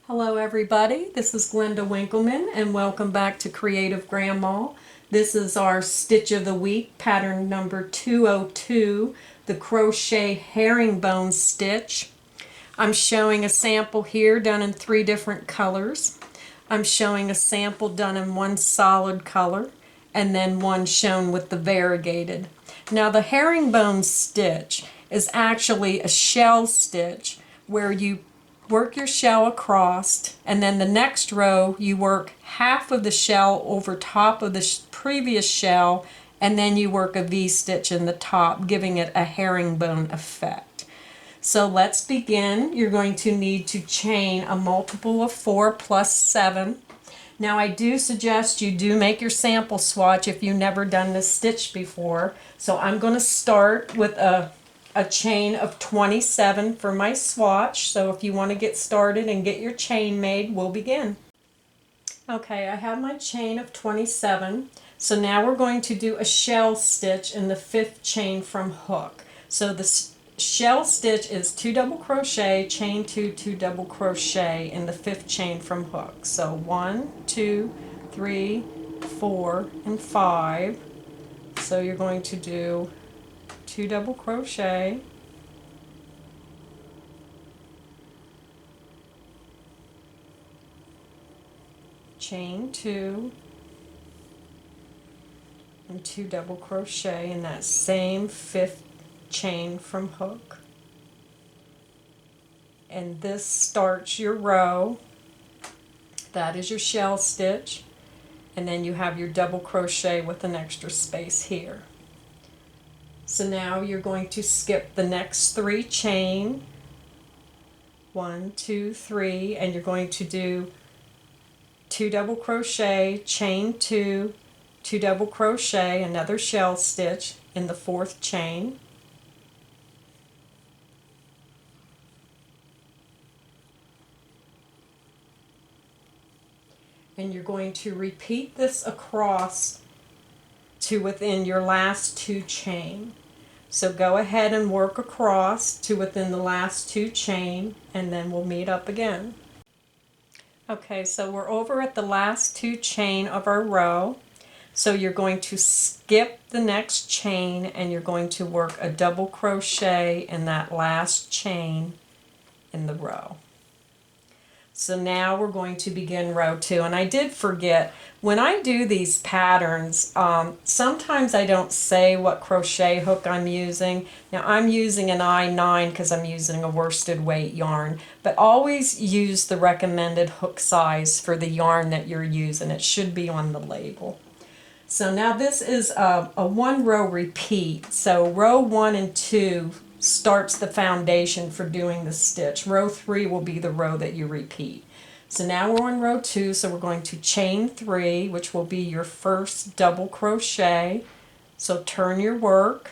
Hello everybody, this is Glenda Winkleman and welcome back to Creative Grandma. This is our Stitch of the Week, pattern number 202, the Crochet Herringbone Stitch. I'm showing a sample here done in 3 different colors. I'm showing a sample done in one solid color and then one shown with the variegated. Now the herringbone stitch is actually a shell stitch where you work your shell across, and then the next row you work half of the shell over top of the previous shell, and then you work a V-stitch in the top, giving it a herringbone effect. So let's begin. You're going to need to chain a multiple of 4 plus 7. Now I do suggest you do make your sample swatch if you've never done this stitch before. So I'm going to start with a chain of 27 for my swatch. So if you want to get started and get your chain made, we'll begin. Okay, I have my chain of 27. So now we're going to do a shell stitch in the 5th chain from hook. So the shell stitch is 2 double crochet, chain 2, 2 double crochet in the 5th chain from hook. So 1, 2, 3, 4, and 5. So you're going to do 2 double crochet, chain 2, and 2 double crochet in that same 5th chain from hook. And this starts your row. That is your shell stitch, and then you have your double crochet with an extra space here. So now you're going to skip the next 3 chain, 1, 2, 3, and you're going to do 2 double crochet, chain 2, 2 double crochet, another shell stitch in the 4th chain. And you're going to repeat this across to within your last 2 chain. So go ahead and work across to within the last 2 chain, and then we'll meet up again. Okay, so we're over at the last 2 chain of our row. So you're going to skip the next chain and you're going to work a double crochet in that last chain in the row. So now we're going to begin row 2. And I did forget, when I do these patterns, sometimes I don't say what crochet hook I'm using. Now I'm using an I-9 because I'm using a worsted weight yarn, but always use the recommended hook size for the yarn that you're using. It should be on the label. So now this is a 1 row repeat. So row 1 and 2 starts the foundation for doing the stitch. Row 3 will be the row that you repeat. So now we're on row 2, so we're going to chain 3, which will be your first double crochet. So turn your work.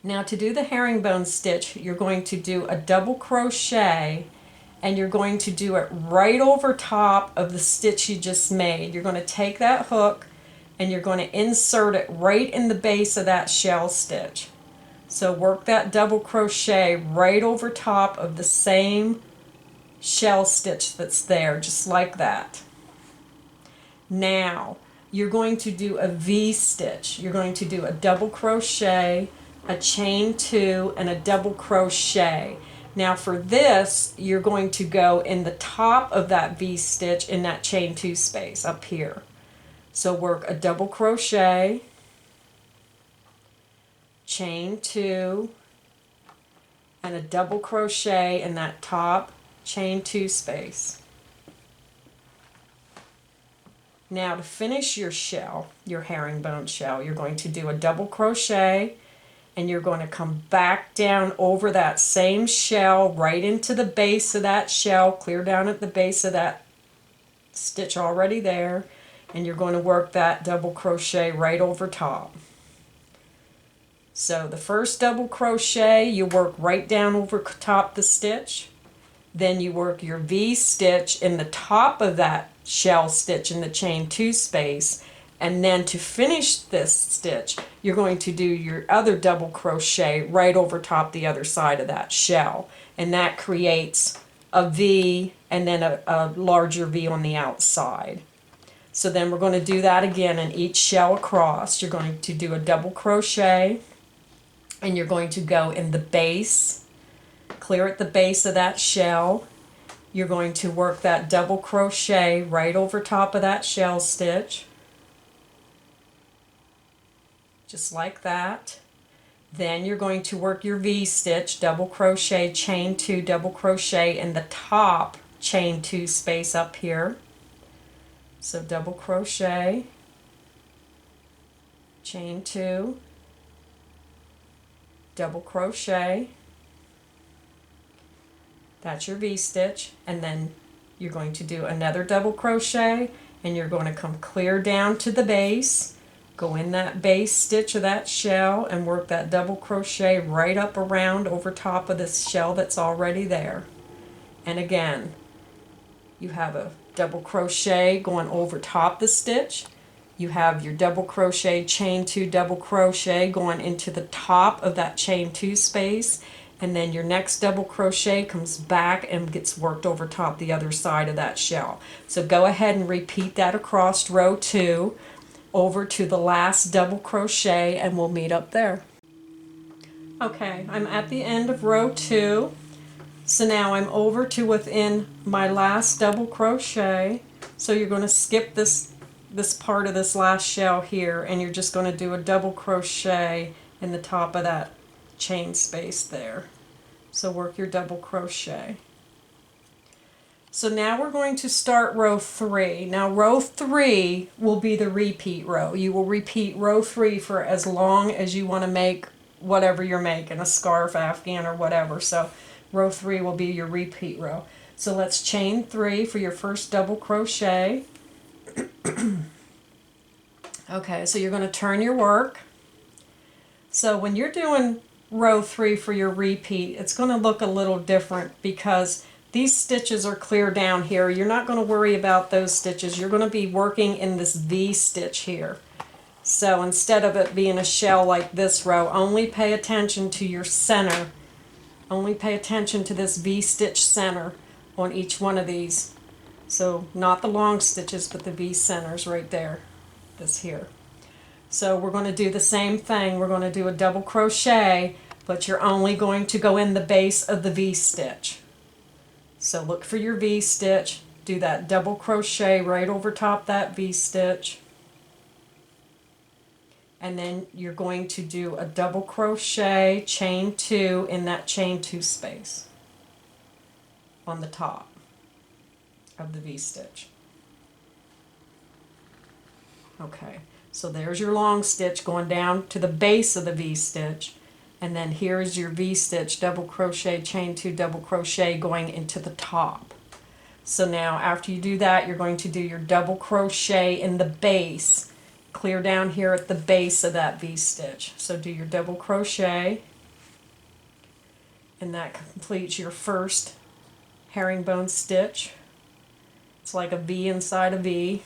Now to do the herringbone stitch, you're going to do a double crochet, and you're going to do it right over top of the stitch you just made. You're going to take that hook and you're going to insert it right in the base of that shell stitch. So work that double crochet right over top of the same shell stitch that's there, just like that. Now you're going to do a V-stitch. You're going to do a double crochet, a chain 2, and a double crochet. Now for this, you're going to go in the top of that V-stitch in that chain 2 space up here. So work a double crochet, chain 2, and a double crochet in that top chain 2 space. Now to finish your shell, your herringbone shell, you're going to do a double crochet, and you're going to come back down over that same shell right into the base of that shell, clear down at the base of that stitch already there, and you're going to work that double crochet right over top. So the first double crochet, you work right down over top the stitch. Then you work your V-stitch in the top of that shell stitch in the chain 2 space. And then to finish this stitch, you're going to do your other double crochet right over top the other side of that shell. And that creates a V and then a larger V on the outside. So then we're going to do that again in each shell across. You're going to do a double crochet, and you're going to go in the base, clear at the base of that shell. You're going to work that double crochet right over top of that shell stitch, just like that. Then you're going to work your V-stitch, double crochet, chain 2, double crochet in the top chain 2 space up here. So double crochet, chain 2, double crochet. That's your V-stitch, and then you're going to do another double crochet, and you're going to come clear down to the base, go in that base stitch of that shell and work that double crochet right up around over top of this shell that's already there. And again, you have a double crochet going over top the stitch. You have your double crochet, chain 2, double crochet going into the top of that chain 2 space, and then your next double crochet comes back and gets worked over top the other side of that shell. So go ahead and repeat that across row 2 over to the last double crochet, and we'll meet up there. Okay, I'm at the end of row 2. So now I'm over to within my last double crochet. So you're going to skip this part of this last shell here, and you're just going to do a double crochet in the top of that chain space there. So work your double crochet. So now we're going to start row 3. Now row 3 will be the repeat row. You will repeat row 3 for as long as you want to make whatever you're making, a scarf, afghan, or whatever. So row 3 will be your repeat row. So let's chain 3 for your first double crochet. Okay, so you're going to turn your work. So when you're doing row 3 for your repeat, it's going to look a little different because these stitches are clear down here. You're not going to worry about those stitches. You're going to be working in this V stitch here. So instead of it being a shell like this row, only pay attention to your center. Only pay attention to this V stitch center on each one of these. So not the long stitches, but the V centers right there, this here. So we're going to do the same thing. We're going to do a double crochet, but you're only going to go in the base of the V stitch. So look for your V stitch, do that double crochet right over top that V stitch, and then you're going to do a double crochet, chain 2 in that chain 2 space on the top of the V stitch. Okay, so there's your long stitch going down to the base of the V stitch, and then here's your V stitch, double crochet, chain 2, double crochet going into the top. So now after you do that, you're going to do your double crochet in the base, clear down here at the base of that V stitch. So do your double crochet, and that completes your first herringbone stitch. It's like a V inside a V.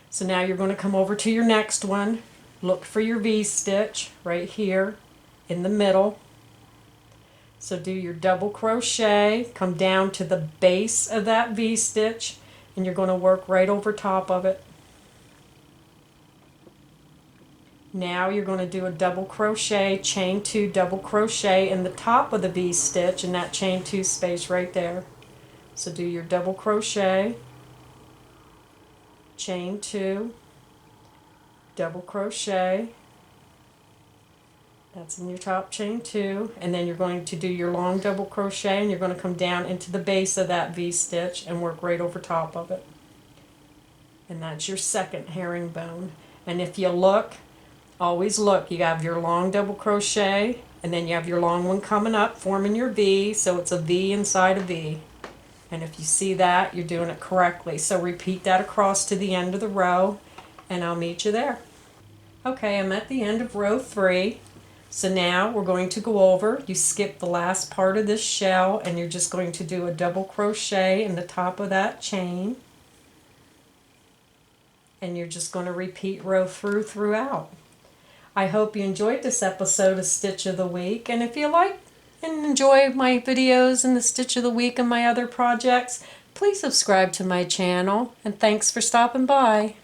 So now you're going to come over to your next one, look for your V stitch right here in the middle. So do your double crochet, come down to the base of that V stitch, and you're going to work right over top of it. Now you're going to do a double crochet, chain 2, double crochet in the top of the V stitch in that chain 2 space right there. So do your double crochet, chain 2, double crochet, that's in your top chain 2, and then you're going to do your long double crochet, and you're going to come down into the base of that V stitch and work right over top of it. And that's your second herringbone. And if you look, always look, you have your long double crochet, and then you have your long one coming up forming your V, so it's a V inside a V. And if you see that, you're doing it correctly. So repeat that across to the end of the row, and I'll meet you there. Okay, I'm at the end of row 3. So now we're going to go over, you skip the last part of this shell, and you're just going to do a double crochet in the top of that chain. And you're just going to repeat row throughout. I hope you enjoyed this episode of Stitch of the Week, and if you like and enjoy my videos and the Stitch of the Week and my other projects, please subscribe to my channel, and thanks for stopping by.